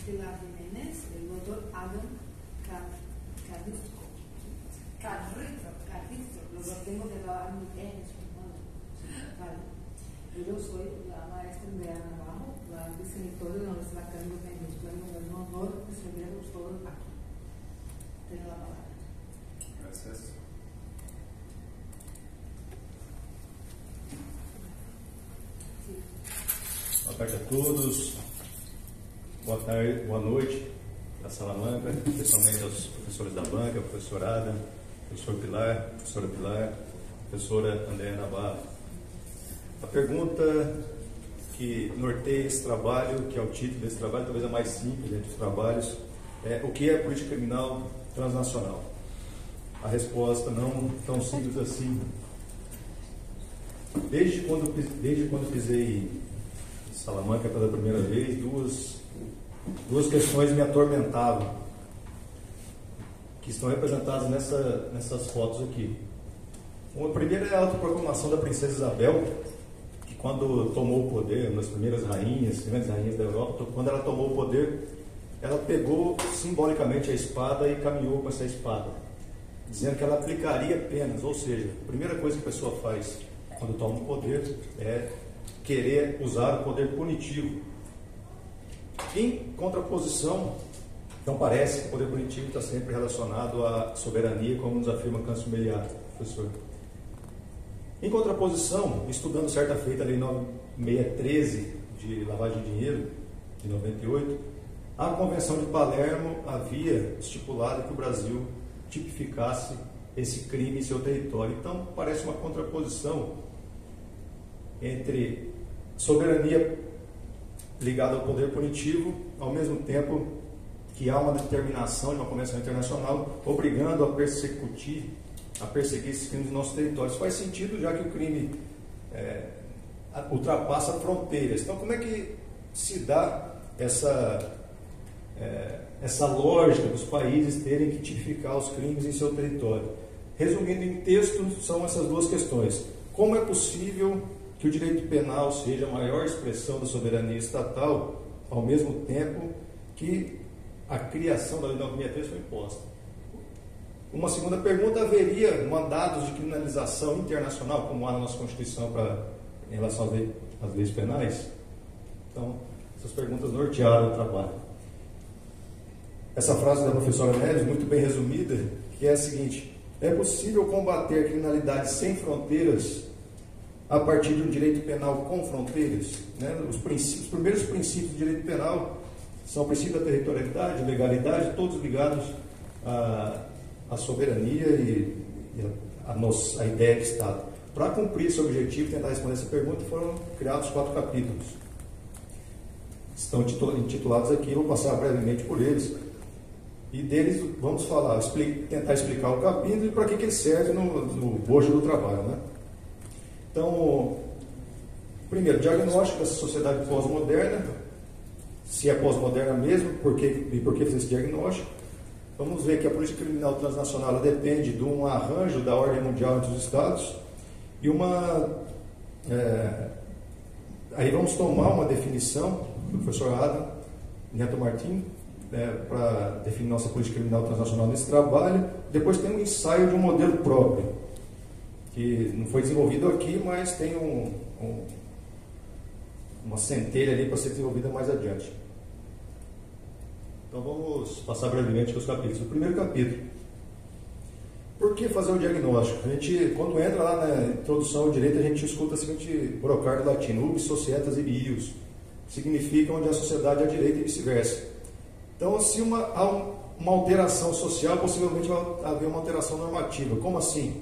Pilar Jiménez, el doctor Adam Carrizo. Lo que tengo que trabajar muy bien en español. Vale. Yo soy la maestra Andrea Navarro, la vicerrectora de la Universidad Carlos Méndez. Tengo el honor de servirlos todos aquí. Tengo la palabra. Gracias. Boa tarde a todos. Boa tarde, boa noite da Salamanca, especialmente aos professores da banca, professor Adam, professor Pilar, professora Pilar, professora Andréa Navarro. A pergunta que norteia esse trabalho, que é o título desse trabalho, talvez a mais simples entre os trabalhos, é: o que é política criminal transnacional? A resposta não tão simples assim. Desde quando pisei em Salamanca pela primeira vez, duas questões me atormentavam, que estão representadas nessas fotos aqui. A primeira é a autoproclamação da princesa Isabel, que quando tomou o poder, uma das primeiras rainhas da Europa, quando ela tomou o poder, ela pegou simbolicamente a espada e caminhou com essa espada, dizendo que ela aplicaria penas. Ou seja, a primeira coisa que a pessoa faz quando toma o poder é querer usar o poder punitivo. Em contraposição, então parece que o poder punitivo está sempre relacionado à soberania, como nos afirma Câncio Meliato, professor. Em contraposição, estudando certa feita a Lei 9613 de lavagem de dinheiro, de 98, a Convenção de Palermo havia estipulado que o Brasil tipificasse esse crime em seu território. Então parece uma contraposição entre soberania ligada ao poder punitivo, ao mesmo tempo que há uma determinação de uma convenção internacional obrigando a perseguir esses crimes no nosso território. Isso faz sentido, já que o crime ultrapassa fronteiras. Então, como é que se dá essa lógica dos países terem que tipificar os crimes em seu território? Resumindo em texto, são essas duas questões. Como é possível que o direito penal seja a maior expressão da soberania estatal, ao mesmo tempo que a criação da Lei 9613 foi imposta? Uma segunda pergunta: haveria mandados de criminalização internacional, como há na nossa Constituição em relação às leis penais? Então, essas perguntas nortearam o trabalho. Essa frase da professora Neves, muito bem resumida, que é a seguinte: é possível combater a criminalidade sem fronteiras a partir de um direito penal com fronteiras? Os primeiros princípios do direito penal são o princípio da territorialidade, legalidade, todos ligados à soberania e a ideia de Estado. Para cumprir esse objetivo, tentar responder essa pergunta, foram criados 4 capítulos. Estão intitulados aqui, eu vou passar brevemente por eles. E deles vamos falar, tentar explicar o capítulo e para que ele serve no bojo do trabalho, Então, primeiro, diagnóstico dessa sociedade pós-moderna, se é pós-moderna mesmo, por que fazer esse diagnóstico? Vamos ver que a política criminal transnacional ela depende de um arranjo da ordem mundial entre os Estados e aí vamos tomar uma definição do professor Adam Neto Martim, para definir nossa política criminal transnacional nesse trabalho. Depois tem um ensaio de um modelo próprio, que não foi desenvolvido aqui, mas tem uma centelha ali para ser desenvolvida mais adiante. Então vamos passar brevemente os capítulos. O primeiro capítulo: por que fazer o diagnóstico? A gente, quando entra lá na introdução ao direito, a gente escuta o seguinte brocardo latino: ubi societas ibi ius, significa onde a sociedade é a direita e vice-versa. Então, se há uma alteração social, possivelmente vai haver uma alteração normativa. Como assim?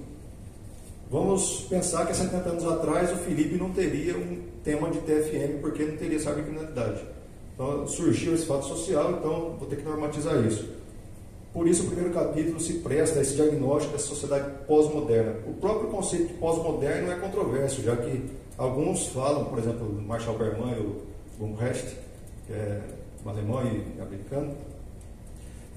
Vamos pensar que há 70 anos atrás o Felipe não teria um tema de TFM, porque não teria cybercriminalidade. Então surgiu esse fato social, então vou ter que normatizar isso. Por isso o primeiro capítulo se presta a esse diagnóstico dessa sociedade pós-moderna. O próprio conceito de pós-moderno é controverso, já que alguns falam, por exemplo, Marshall Berman e o Gumbrecht, que é um alemão e americano,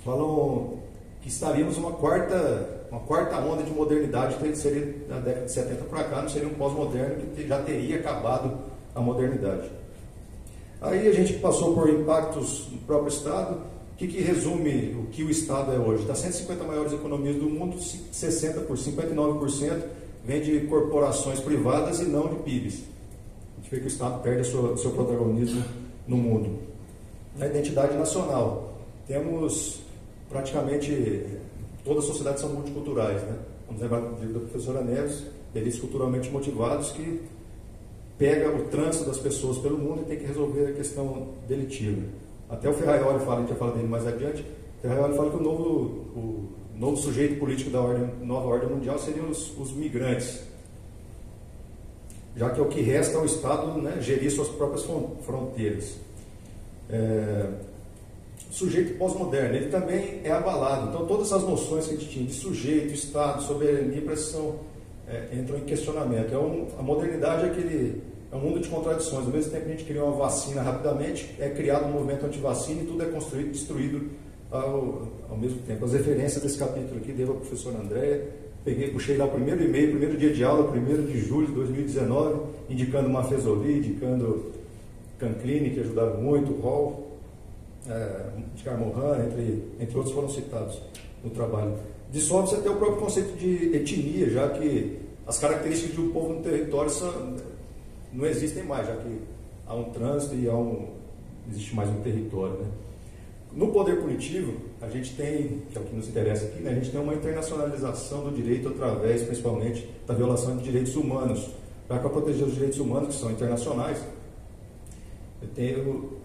falam que estaríamos uma quarta onda de modernidade, que seria da década de 70 para cá, não seria um pós-moderno que já teria acabado a modernidade. Aí a gente passou por impactos no próprio Estado. O que resume o que o Estado é hoje? Das 150 maiores economias do mundo, 59% vem de corporações privadas e não de PIBs. A gente vê que o Estado perde o seu protagonismo no mundo. Na identidade nacional, temos praticamente todas as sociedades são multiculturais, né? Vamos lembrar do livro da professora Neves, Elites Culturalmente Motivados, que pega o trânsito das pessoas pelo mundo e tem que resolver a questão delitiva. Até o Ferraioli fala, a gente vai falar dele mais adiante, o Ferraioli fala que o novo sujeito político da nova ordem mundial seriam os migrantes, já que é o que resta ao Estado, né, gerir suas próprias fronteiras. O sujeito pós-moderno, ele também é abalado. Então, todas as noções que a gente tinha de sujeito, Estado, soberania, entram em questionamento. A modernidade é um mundo de contradições. Ao mesmo tempo que a gente cria uma vacina rapidamente, é criado um movimento anti-vacina e tudo é construído, destruído ao mesmo tempo. As referências desse capítulo aqui, devo à professora Andréia. Puxei lá o primeiro e-mail, primeiro dia de aula, 1º de julho de 2019, indicando Mafezoli, indicando Canclini, que ajudava muito, Hall, de Mohan, entre outros foram citados no trabalho. Dissolve-se até o próprio conceito de etnia, já que as características de um povo no território não existem mais, já que há um trânsito e existe mais um território, né? No poder punitivo, a gente tem, que é o que nos interessa aqui, né, a gente tem uma internacionalização do direito através, principalmente, da violação de direitos humanos. Para proteger os direitos humanos, que são internacionais, o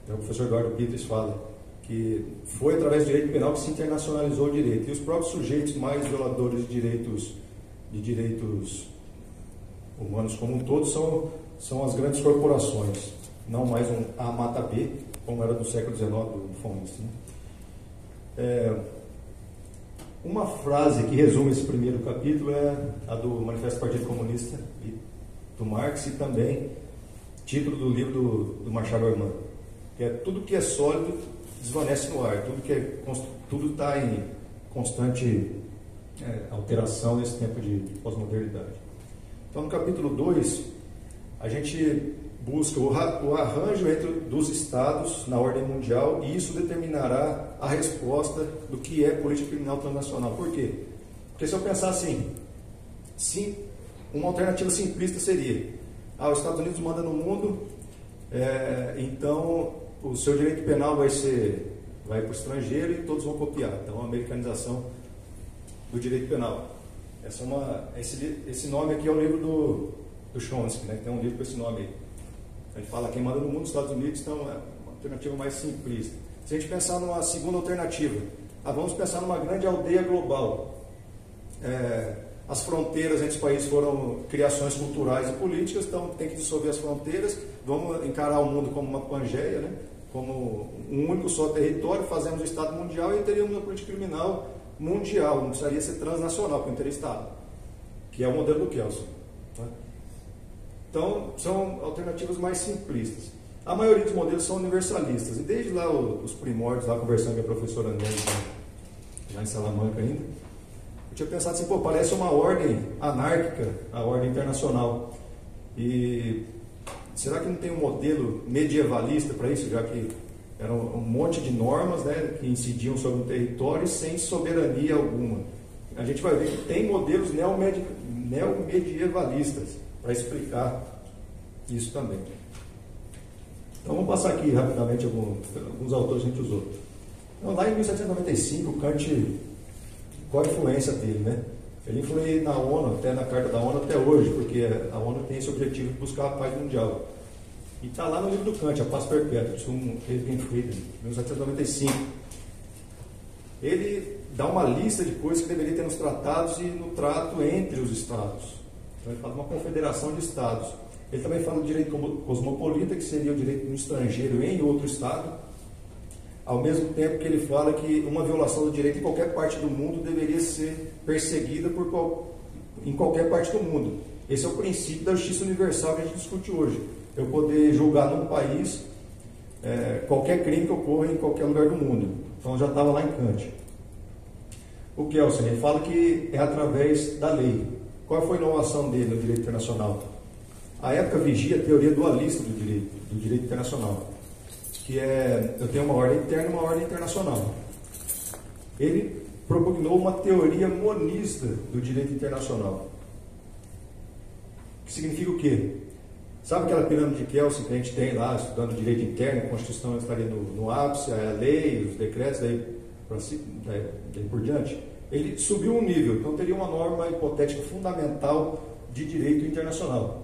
professor Eduardo Peters fala que foi através do direito penal que se internacionalizou o direito. E os próprios sujeitos mais violadores de direitos humanos como um todo são as grandes corporações, não mais um A mata B, como era do século XIX do Fomist, né? Uma frase que resume esse primeiro capítulo é a do Manifesto do Partido Comunista do Marx e também título do livro do Marshall Orman, que é: tudo que é sólido desvanece no ar, tudo está em constante alteração nesse tempo de pós-modernidade. Então, no capítulo 2, a gente busca o arranjo dos Estados na ordem mundial, e isso determinará a resposta do que é política criminal transnacional. Por quê? Porque se eu pensar assim, uma alternativa simplista seria: os Estados Unidos mandam no mundo, então o seu direito penal vai para o estrangeiro e todos vão copiar. Então, a americanização do direito penal. Esse nome aqui é o livro do Chomsky, né? Tem um livro com esse nome aí. A gente fala quem manda no mundo, os Estados Unidos, então é uma alternativa mais simplista. Se a gente pensar numa segunda alternativa, vamos pensar numa grande aldeia global. As fronteiras entre os países foram criações culturais e políticas, então tem que dissolver as fronteiras, vamos encarar o mundo como uma Pangeia, né? Como um único só território, fazemos o Estado mundial e teríamos uma política criminal mundial, não precisaria ser transnacional, porque não teria Estado, que é o modelo do Kelsen, né? Então, são alternativas mais simplistas. A maioria dos modelos são universalistas, e desde lá os primórdios, lá conversando com a professora André, já em Salamanca ainda, eu tinha pensado assim, parece uma ordem anárquica, a ordem internacional. E será que não tem um modelo medievalista para isso, já que era um monte de normas, né, que incidiam sobre o território sem soberania alguma? A gente vai ver que tem modelos neomedievalistas para explicar isso também. Então vamos passar aqui rapidamente alguns autores que a gente usou. Então, lá em 1795, Kant, qual a influência dele, né? Ele influiu na ONU, até na Carta da ONU até hoje, porque a ONU tem esse objetivo de buscar a paz mundial. E está lá no livro do Kant, A Paz Perpétua, de Frieden, 1795. Ele dá uma lista de coisas que deveria ter nos tratados e no trato entre os Estados. Então ele fala de uma confederação de Estados. Ele também fala do direito cosmopolita, que seria o direito do estrangeiro em outro Estado, ao mesmo tempo que ele fala que uma violação do direito em qualquer parte do mundo deveria ser perseguida em qualquer parte do mundo. Esse é o princípio da justiça universal que a gente discute hoje. Eu poder julgar num país qualquer crime que ocorra em qualquer lugar do mundo. Então já estava lá em Kant. O Kelsen, ele fala que é através da lei. Qual foi a inovação dele no direito internacional? A época vigia a teoria dualista do direito. do direito internacional, que é, eu tenho uma ordem interna e uma ordem internacional. Ele propugnou uma teoria monista do direito internacional. Que significa o quê? Sabe aquela pirâmide de Kelsen que a gente tem lá, estudando direito interno, a Constituição estaria no ápice, a lei, os decretos, daí por diante? Ele subiu um nível, então teria uma norma hipotética fundamental de direito internacional.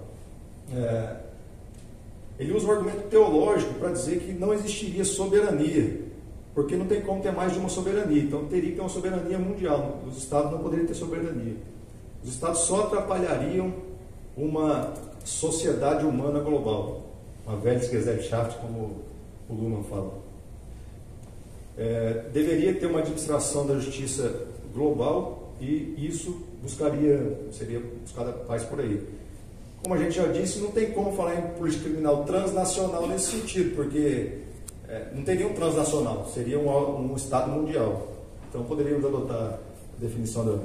Ele usa um argumento teológico para dizer que não existiria soberania, porque não tem como ter mais de uma soberania, então teria que ter uma soberania mundial, os Estados não poderiam ter soberania. Os Estados só atrapalhariam uma sociedade humana global, uma Weltgesellschaft, como o Luhmann fala. Deveria ter uma administração da justiça global e isso seria buscada paz por aí. Como a gente já disse, não tem como falar em política criminal transnacional nesse sentido, porque não teria um transnacional, seria um Estado mundial. Então poderíamos adotar a definição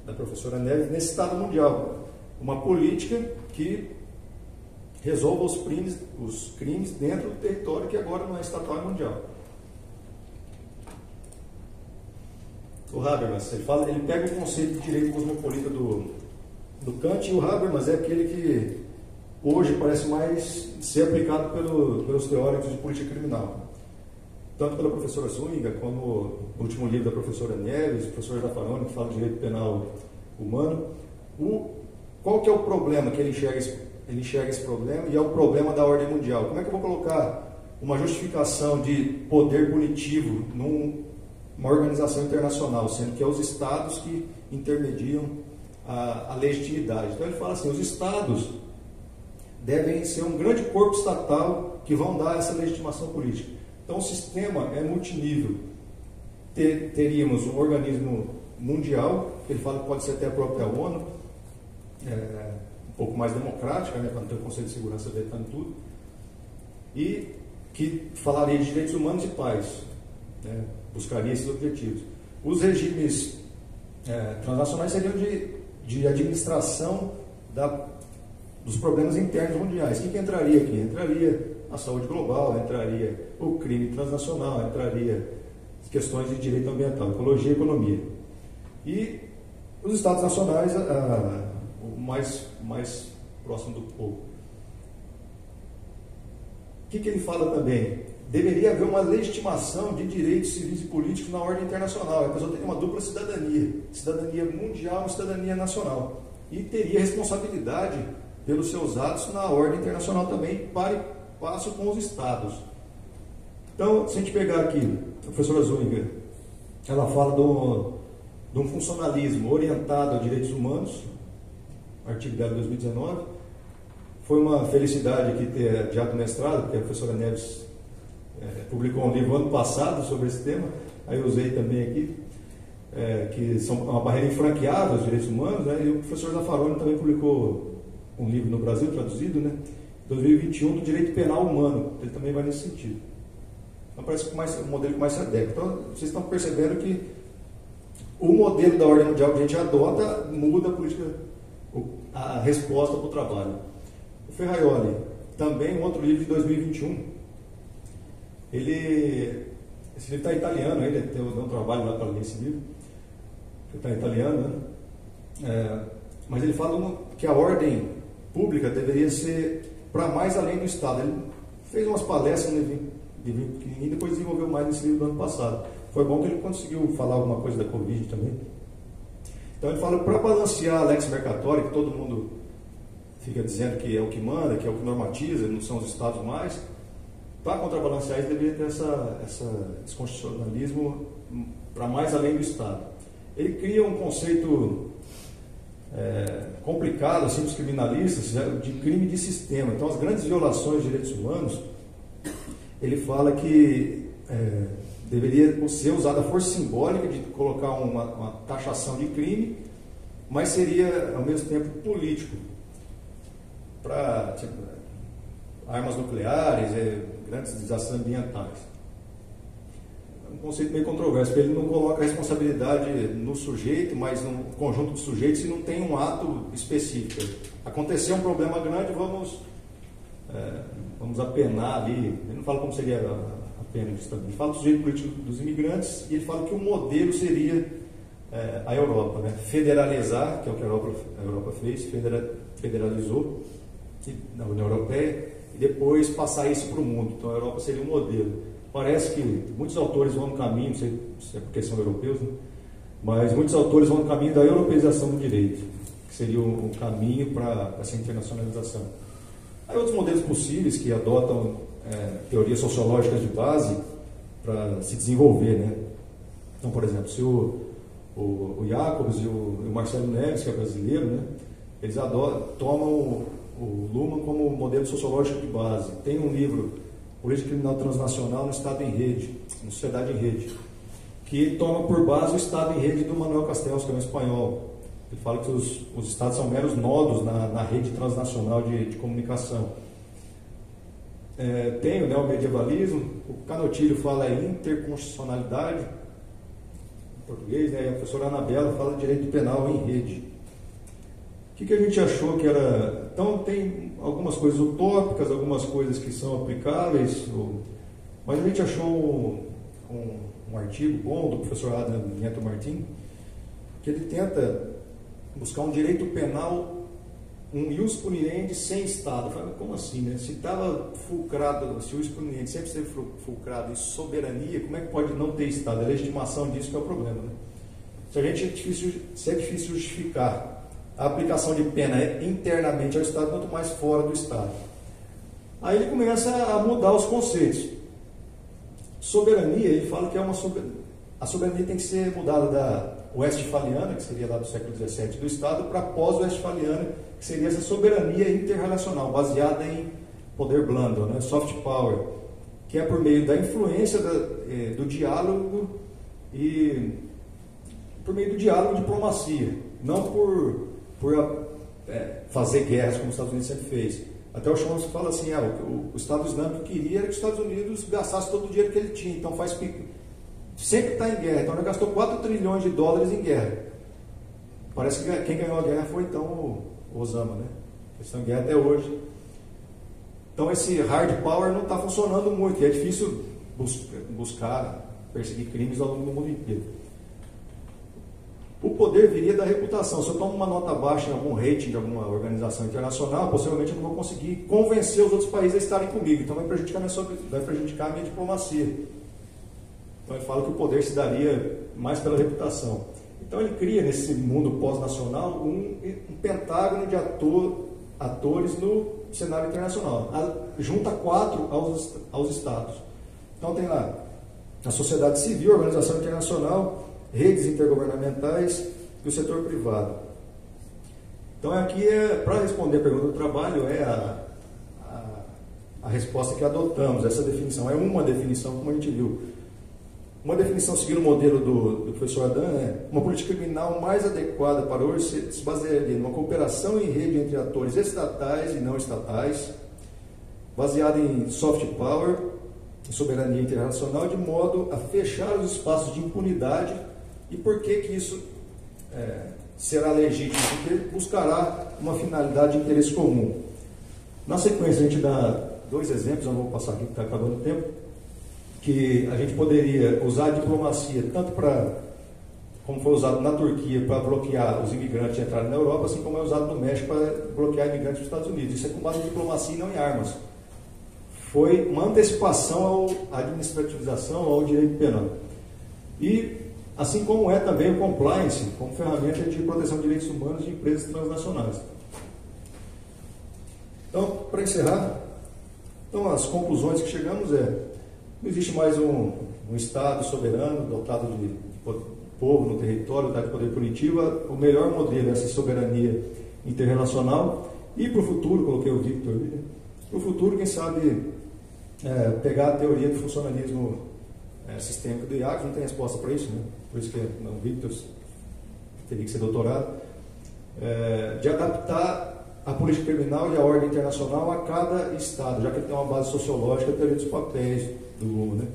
da professora Neves nesse Estado mundial, uma política que resolva os crimes dentro do território que agora não é estatal, é mundial. O Habermas, ele pega o conceito de direito cosmopolita do Kant, e o Habermas é aquele que hoje parece mais ser aplicado pelos teóricos de política criminal. Tanto pela professora Zúñiga, como no último livro da professora Neves, professor Zaffaroni, que fala de direito penal humano. Qual que é o problema que ele enxerga esse problema, e é o problema da ordem mundial? Como é que eu vou colocar uma justificação de poder punitivo numa organização internacional, sendo que é os Estados que intermediam a legitimidade? Então ele fala assim, os Estados devem ser um grande corpo estatal que vão dar essa legitimação política. Então o sistema é multinível. Teríamos um organismo mundial, que ele fala que pode ser até a própria ONU, um pouco mais democrática, para não ter o Conselho de Segurança vetando tudo, e que falaria de direitos humanos e paz, buscaria esses objetivos. Os regimes transnacionais seriam de administração dos problemas internos mundiais. O que entraria aqui? Entraria a saúde global, entraria o crime transnacional, entraria as questões de direito ambiental, ecologia e economia. E os Estados nacionais, o mais próximo do povo. O que ele fala também? Deveria haver uma legitimação de direitos civis e políticos na ordem internacional. A pessoa teria uma dupla cidadania mundial e cidadania nacional. E teria responsabilidade pelos seus atos na ordem internacional também, para e passo com os Estados. Então, se a gente pegar aqui, a professora Zúñiga, ela fala de um funcionalismo orientado a direitos humanos, artigo dela de 2019. Foi uma felicidade aqui ter adiado o mestrado, porque a professora Neves publicou um livro ano passado sobre esse tema, aí eu usei também aqui, que são uma barreira infranqueável aos direitos humanos, e o professor Zaffaroni também publicou um livro no Brasil, traduzido, 2021, do direito penal humano, ele também vai nesse sentido. Então parece um modelo que mais se adequa. Então vocês estão percebendo que o modelo da ordem mundial que a gente adota muda a política, a resposta para o trabalho. O Ferraioli, também um outro livro de 2021, esse livro está em italiano, ele deu um trabalho lá para ler esse livro, que está em italiano, mas ele fala que a ordem pública deveria ser para mais além do Estado. Ele fez umas palestras no livro pequenininho, depois desenvolveu mais nesse livro do ano passado. Foi bom que ele conseguiu falar alguma coisa da Covid também. Então ele fala, para balancear a lex mercatória, que todo mundo fica dizendo que é o que manda, que é o que normatiza, não são os Estados mais, para contrabalancear isso deveria ter esse constitucionalismo para mais além do Estado. Ele cria um conceito complicado assim, para os criminalistas, de crime de sistema. Então as grandes violações de direitos humanos, ele fala que deveria ser usada a força simbólica de colocar uma taxação de crime, mas seria ao mesmo tempo político, para armas nucleares, grandes desastres ambientais. É um conceito meio controverso, porque ele não coloca a responsabilidade no sujeito, mas no conjunto de sujeitos, e não tem um ato específico. Aconteceu um problema grande, vamos vamos apenar ali, ele não fala como seria a pena disso também, ele fala do sujeito político dos imigrantes e ele fala que o modelo seria a Europa, né? Federalizar, que é o que a Europa fez, federalizou na União Europeia e depois passar isso para o mundo. Então a Europa seria um modelo. Parece que muitos autores vão no caminho, não sei se é porque são europeus, né? Mas muitos autores vão no caminho da europeização do direito, que seria o caminho para essa internacionalização. Há outros modelos possíveis que adotam teorias sociológicas de base para se desenvolver, né? Então, por exemplo, se o Jacobs e o Marcelo Neves, que é brasileiro, né? Eles tomam o Luhmann como modelo sociológico de base. Tem um livro, Política Criminal Transnacional no Estado em Rede, no Sociedade em Rede, que toma por base o Estado em Rede do Manuel Castells, que é um espanhol. Ele fala que os Estados são meros nodos na rede transnacional de comunicação. Tem o neomedievalismo, o Canotilho fala em interconstitucionalidade, em português, né? E a professora Anabela fala de direito penal em rede. O que a gente achou que era... Então, tem algumas coisas utópicas, algumas coisas que são aplicáveis, mas a gente achou um artigo bom do professor Adam Nieto Martin, que ele tenta buscar um direito penal, um ius puniendi sem Estado. Falei, como assim, né? Se estava fulcrado, se o ius puniendi sempre esteve fulcrado em soberania, como é que pode não ter Estado? A legitimação disso que é o problema, né? Se é difícil justificar a aplicação de pena internamente ao Estado, quanto mais fora do Estado. Aí ele começa a mudar os conceitos. Soberania, ele fala que a soberania tem que ser mudada da westphaliana, que seria lá do século XVII do Estado, para pós-westphaliana, que seria essa soberania interrelacional, baseada em poder blando, né? Soft power, que é por meio da influência do diálogo e por meio do diálogo e diplomacia, não por fazer guerras como os Estados Unidos sempre fez. Até o Chomsky fala assim, o Estado Islâmico queria que os Estados Unidos gastassem todo o dinheiro que ele tinha, então sempre está em guerra, então ele gastou 4 trilhões de dólares em guerra. Parece que quem ganhou a guerra foi então o Osama, né? Eles estão em guerra até hoje. Então esse hard power não está funcionando muito, e é difícil buscar perseguir crimes ao longo do mundo inteiro. O poder viria da reputação. Se eu tomo uma nota baixa em algum rating de alguma organização internacional, possivelmente eu não vou conseguir convencer os outros países a estarem comigo. Então vai prejudicar a minha diplomacia. Então ele fala que o poder se daria mais pela reputação. Então ele cria nesse mundo pós-nacional um pentágono de atores no cenário internacional. Junta 4 aos estados. Então tem lá a sociedade civil, a organização internacional, redes intergovernamentais e o setor privado. Então aqui para responder a pergunta do trabalho, a resposta que adotamos, essa definição. É uma definição, como a gente viu. Uma definição seguindo o modelo do professor Adam, uma política criminal mais adequada para hoje se basearia numa cooperação em rede entre atores estatais e não estatais, baseada em soft power, em soberania internacional, de modo a fechar os espaços de impunidade. E por que isso será legítimo? Porque buscará uma finalidade de interesse comum. Na sequência, a gente dá 2 exemplos, eu não vou passar aqui porque está acabando o tempo, que a gente poderia usar a diplomacia tanto como foi usado na Turquia para bloquear os imigrantes de entrarem na Europa, assim como é usado no México para bloquear imigrantes dos Estados Unidos. Isso é com base em diplomacia e não em armas. Foi uma antecipação à administrativização, ao direito penal. E assim como é também o compliance, como ferramenta de proteção de direitos humanos de empresas transnacionais. Então, para encerrar, as conclusões que chegamos não existe mais um Estado soberano, dotado de povo no território, dotado de poder punitivo. O melhor modelo é essa soberania interrelacional. E para o futuro, coloquei o Victor ali, né? Para o futuro, quem sabe, pegar a teoria do funcionalismo sistêmico do IACS, não tem resposta para isso, né? Por isso que o Victor teria que ser doutorado, de adaptar a política criminal e a ordem internacional a cada Estado, já que ele tem uma base sociológica, a teoria dos papéis do Luhmann, né?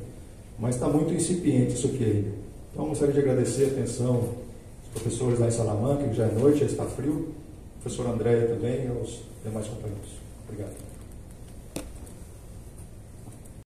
Mas está muito incipiente isso aqui ainda. Então, gostaria de agradecer a atenção dos professores lá em Salamanca, que já é noite, já está frio, o professor André também e aos demais companheiros. Obrigado.